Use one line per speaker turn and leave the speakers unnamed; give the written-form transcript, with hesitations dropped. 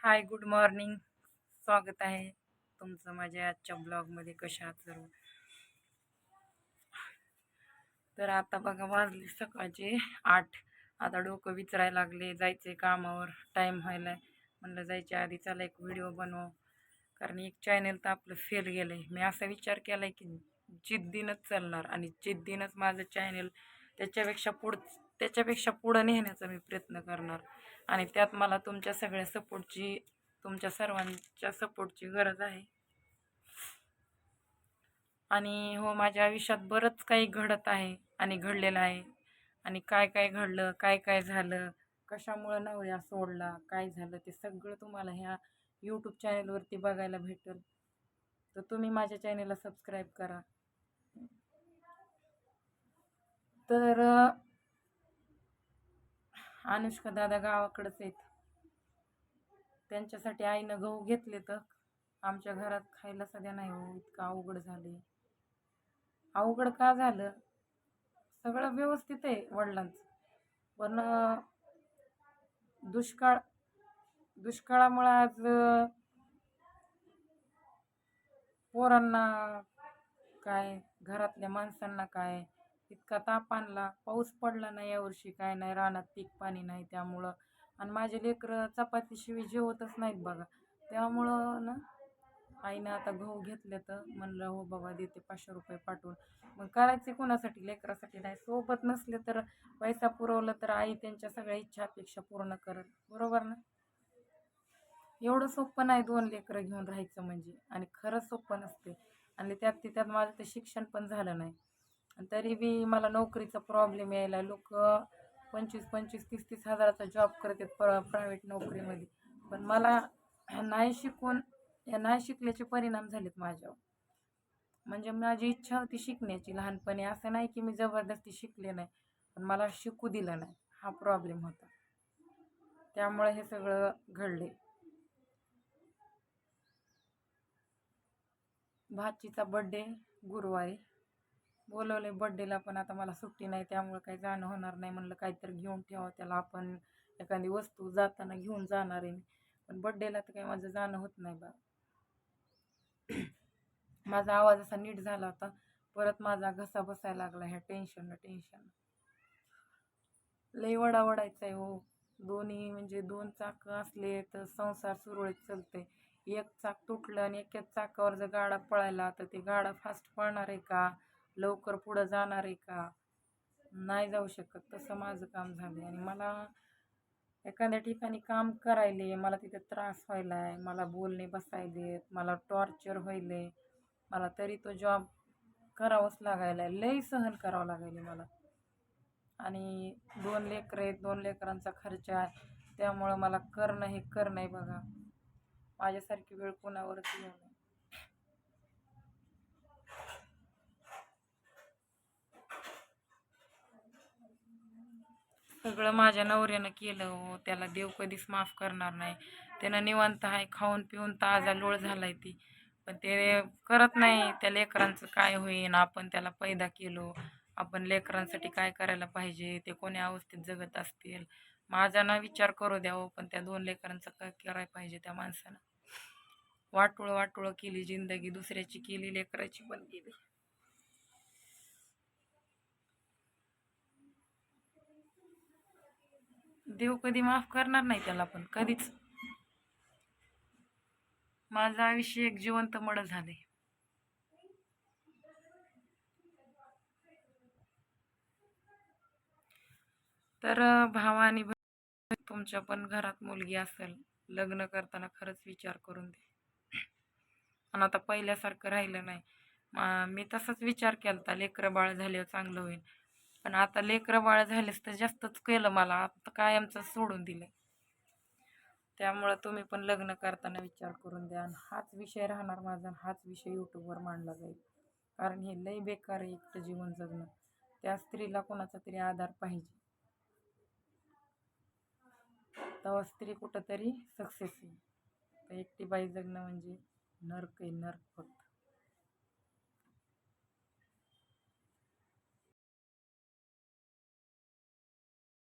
हाय, good morning. स्वागत आहे तुमचं माझ्या आजच्या ब्लॉगमध्ये. कशा आहात सर्व? तर आता बघा, वाजले सकाळचे 8. आता डोकं विचारायला लागले, जायचे कामावर, टाईम व्हायला. म्हणलं जायच्या आधी चला एक व्हिडिओ बनव, कारण एक चॅनल तर आपलं फेल गेलं आहे. मी असा विचार केला आहे की जिद्दीनंच चालणार आणि जिद्दीनंच माझं चॅनल त्याच्यापेक्षा पुढं नेण्याचा मी प्रयत्न करणार. आणि त्यात मला तुमच्या सर्वांच्या सपोर्टची गरज आहे. आणि हो, माझ्या आयुष्यात बरंच काही घडत आहे आणि घडलेलं आहे. आणि काय काय घडलं, काय काय झालं, कशामुळं नवऱ्या सोडला, काय झालं, ते सगळं तुम्हाला ह्या यूट्यूब चॅनलवरती बघायला भेटेल. तर तुम्ही माझ्या चॅनलला सबस्क्राईब करा. तर अनुष्का दादा गावाकडंच आहेत. त्यांच्यासाठी आईनं गहू घेतले, तर आमच्या घरात खायला सध्या नाही हो. इतकं अवघड झाले. अवघड का झालं? सगळं व्यवस्थित आहे वडिलांचं, पण दुष्काळ दुष्काळामुळं आज पोरांना काय, घरातल्या माणसांना काय, इतका ताप आणला. पाऊस पडला नाही यावर्षी, काय नाही, रानात पीक पाणी नाही त्यामुळं. आणि माझे लेकरं चपातीशिवाय जेवतच नाहीत बघा. त्यामुळं ना आईनं आता गहू घेतले, तर म्हणलं हो बाबा देते 500 रुपये पाठवून. मग करायचे कोणासाठी? लेकरासाठी नाही. सोबत नसले तर पैसा पुरवला तर आई त्यांच्या सगळ्या इच्छा अपेक्षा पूर्ण करेल, बरोबर ना? एवढं सोपं नाही 2 लेकरं घेऊन राहायचं म्हणजे, आणि खरंच सोपं नसते. आणि त्यात माझं ते शिक्षण पण झालं नाही. आणि तरी बी मला नोकरीचा प्रॉब्लेम यायला. लोक 25-25, 30-30 हजाराचा जॉब करतात प्रायव्हेट नोकरीमध्ये. पण मला नाही शिकून नाही शिकल्याचे परिणाम झालेत माझ्यावर. म्हणजे माझी इच्छा होती शिकण्याची लहानपणी, असं नाही की मी जबरदस्ती शिकले नाही, पण मला शिकू दिलं नाही, हा प्रॉब्लेम होता. त्यामुळे हे सगळं घडले. भाचीचा बड्डे गुरुवारी बोलवले बड्डेला, पण आता मला सुट्टी नाही, त्यामुळे काही जाणं होणार नाही. म्हणलं काहीतरी घेऊन ठेवा त्याला, आपण एखादी वस्तू जाताना घेऊन जाणार आहे. पण बड्डेला तर काही माझं जाणं होत नाही बा. माझा आवाज असा नीट झाला होता, परत माझा घसा बसायला लागला ह्या टेन्शन लई वडावडायचं आहे हो. दोन्ही म्हणजे 2 चाक असले तर संसार सुरळीत चालते. एक चाक तुटलं आणि एकाच चाकावर जर गाडा पळायला, तर ते गाडा फास्ट पळणार आहे का, लवकर पुढं जाणार आहे का? नाही जाऊ शकत. तसं माझं काम झालं. आणि मला एखाद्या ठिकाणी काम करायले, मला तिथे त्रास व्हायला आहे, मला बोलणे बसायलेत, मला टॉर्चर व्हायले, मला तरी तो जॉब करावंच लागायला, लई सहन करावं लागायले मला. आणि 2 लेकरं आहेत, 2 लेकरांचा खर्च आहे, त्यामुळं मला करणं हे करणं आहे बघा. माझ्यासारखी वेळ कोणावरच येऊ नये. सगळं माझ्या नवऱ्यानं केलं हो, त्याला देव कधीच माफ करणार नाही. त्यानं निवांत आहे, खाऊन पिऊन ताजा लोळ झालाय ती, पण ते करत नाही. त्या लेकरांचं काय होईन, आपण त्याला पैदा केलो, आपण लेकरांसाठी काय करायला पाहिजे, ते कोण्या अवस्थेत जगत असतील, माझा ना विचार करू द्यावं. पण त्या 2 लेकरांचं काय करायला पाहिजे त्या माणसानं? वाटोळं वाटोळं केली जिंदगी, दुसऱ्याची केली, लेकराची पण केली. देव कधी माफ करणार नाही त्याला, पण कधीच. माझं आयुष्य एक जिवंत मड झाले. तर भावा आणि तुमच्या पण घरात मुलगी असेल, लग्न करताना खरंच विचार करून दे. आणि आता पहिल्यासारखं राहिलं नाही. मी तसाच विचार केला, लेकरं बाळ झाल्यावर चांगलं होईल. पण आता लेकरं बाळ झालेस तर जास्तच केलं मला, आता कायमचं सोडून दिलं. त्यामुळं तुम्ही पण लग्न करताना विचार करून द्या. आणि हाच विषय राहणार माझा, हाच विषय यूट्यूबवर मांडला जाईल. कारण हे लई बेकार आहे एकटं जीवन जगणं. त्या स्त्रीला कोणाचा तरी आधार पाहिजे, तेव्हा स्त्री कुठंतरी सक्सेस आहे. तर एकटी बाई जगणं म्हणजे नरक आहे, नरक फक्त.